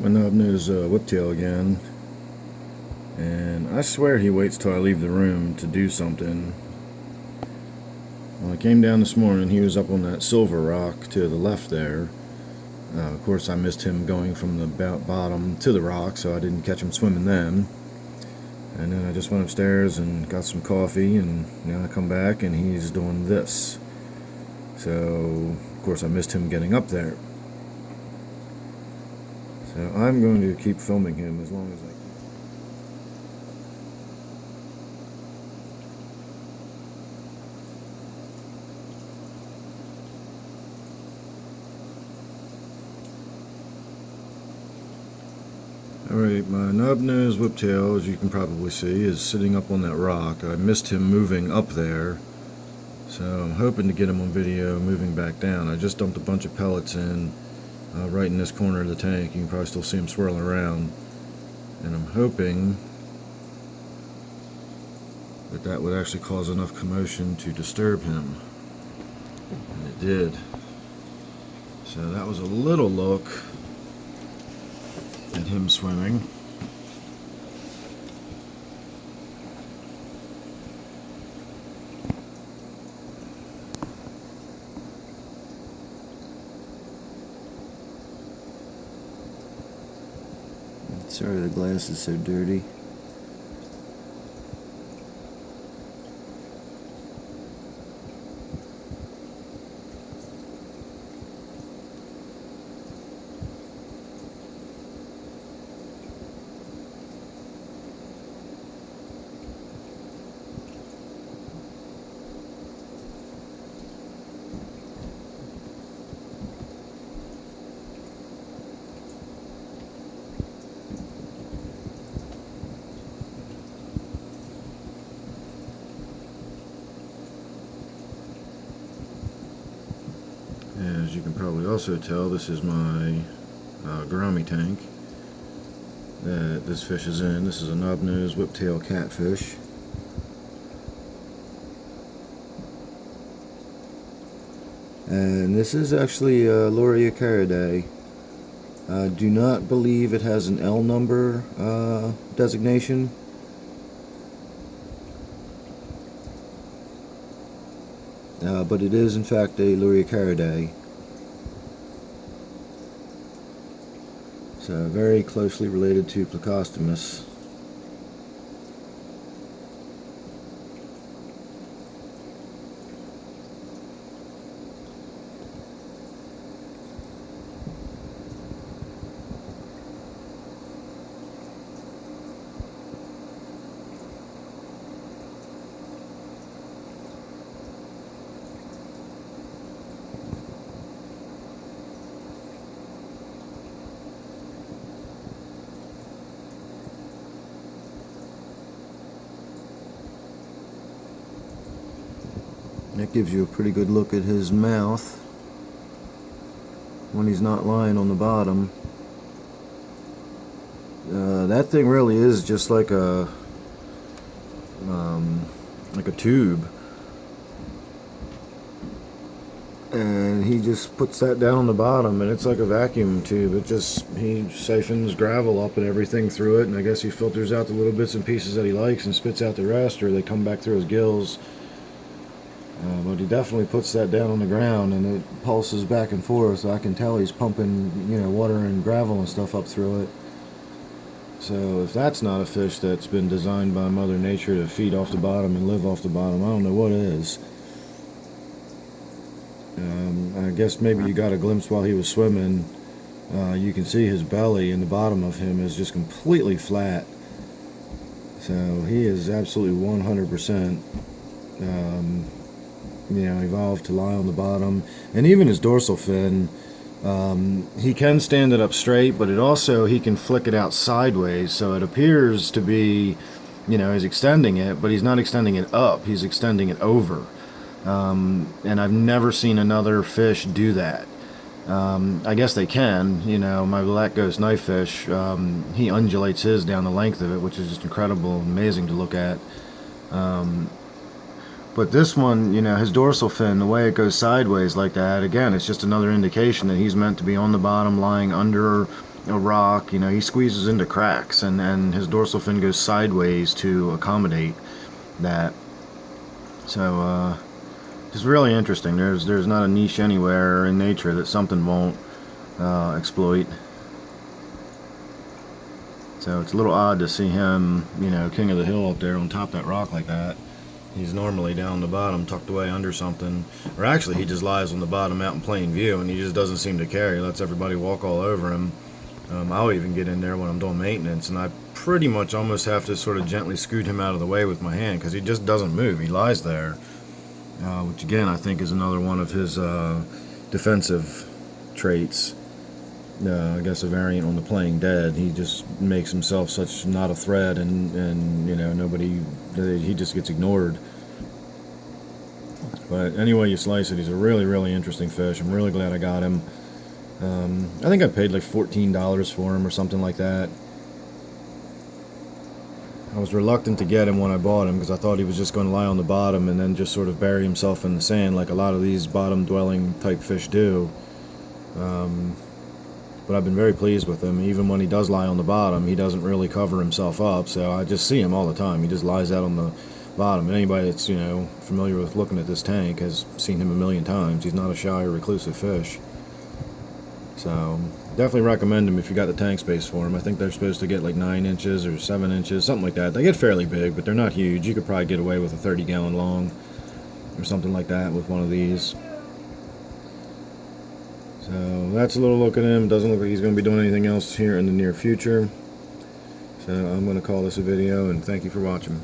My Knob Nosed Whiptail again, and I swear he waits till I leave the room to do something. When I came down this morning, he was up on that silver rock to the left there. Of course, I missed him going from the bottom to the rock, so I didn't catch him swimming then. And then I just went upstairs and got some coffee, and now I come back and he's doing this. So, of course, I missed him getting up there. So I'm going to keep filming him as long as I can. Alright, my knob-nosed whiptail, as you can probably see, is sitting up on that rock. I missed him moving up there, so I'm hoping to get him on video moving back down. I just dumped a bunch of pellets in right in this corner of the tank. You can probably still see him swirling around, and I'm hoping that that would actually cause enough commotion to disturb him, and it did. So that was a little look at him swimming. Sorry the glass is so dirty. As you can probably also tell, this is my Gourami tank that this fish is in. This is a Knob Nosed Whiptail Catfish. And this is actually Loriacaridae. I do not believe it has an L number designation. But it is in fact a Loriacaridae. So very closely related to Plecostomus. That gives you a pretty good look at his mouth when he's not lying on the bottom. That thing really is just like a tube, and he just puts that down on the bottom, and it's like a vacuum tube. He siphons gravel up and everything through it, and I guess he filters out the little bits and pieces that he likes and spits out the rest, or they come back through his gills. But he definitely puts that down on the ground, and it pulses back and forth, so I can tell he's pumping, water and gravel and stuff up through it. So if that's not a fish that's been designed by Mother Nature to feed off the bottom and live off the bottom, I don't know what is. I guess maybe you got a glimpse while he was swimming. You can see his belly, and the bottom of him is just completely flat. So he is absolutely 100% evolved to lie on the bottom. And even his dorsal fin, he can stand it up straight, but he can flick it out sideways, so it appears to be, he's extending it, but he's not extending it up, he's extending it over. And I've never seen another fish do that. I guess they can, my black ghost knifefish, he undulates his down the length of it, which is just incredible, amazing to look at. But this one, his dorsal fin, the way it goes sideways like that, again, it's just another indication that he's meant to be on the bottom, lying under a rock, you know, he squeezes into cracks, and his dorsal fin goes sideways to accommodate that. So it's really interesting. There's not a niche anywhere in nature that something won't exploit. So it's a little odd to see him, you know, king of the hill up there on top of that rock like that. He's normally down the bottom, tucked away under something. Or actually, he just lies on the bottom out in plain view, and he just doesn't seem to care. He lets everybody walk all over him. I'll even get in there when I'm doing maintenance, and I pretty much almost have to sort of gently scoot him out of the way with my hand, because he just doesn't move. He lies there, which again I think is another one of his defensive traits. I guess a variant on the playing dead. He just makes himself such not a threat, and you know, he just gets ignored. But anyway you slice it, he's a really, really interesting fish. I'm really glad I got him. I think I paid like $14 for him or something like that. I was reluctant to get him when I bought him because I thought he was just going to lie on the bottom and then just sort of bury himself in the sand like a lot of these bottom dwelling type fish do. But I've been very pleased with him. Even when he does lie on the bottom, he doesn't really cover himself up, so I just see him all the time. He just lies out on the bottom. And anybody that's, you know, familiar with looking at this tank has seen him a million times. He's not a shy or reclusive fish. So definitely recommend him if you got the tank space for him. I think they're supposed to get like 9 inches or 7 inches, something like that. They get fairly big, but they're not huge. You could probably get away with a 30-gallon long or something like that with one of these. So that's a little look at him. Doesn't look like he's going to be doing anything else here in the near future. So I'm going to call this a video, and thank you for watching.